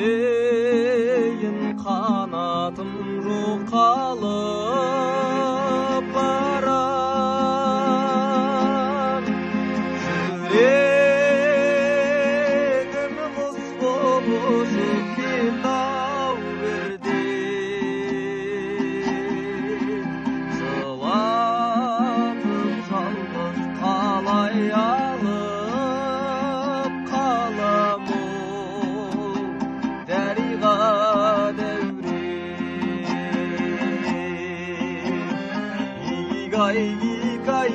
Қайтейін қанатым жоқ қалып барам, жүрегім мұз болып кеткен-ау бірде. Жылатып жалғыз қалай алып қалам дариға дәуре. Игай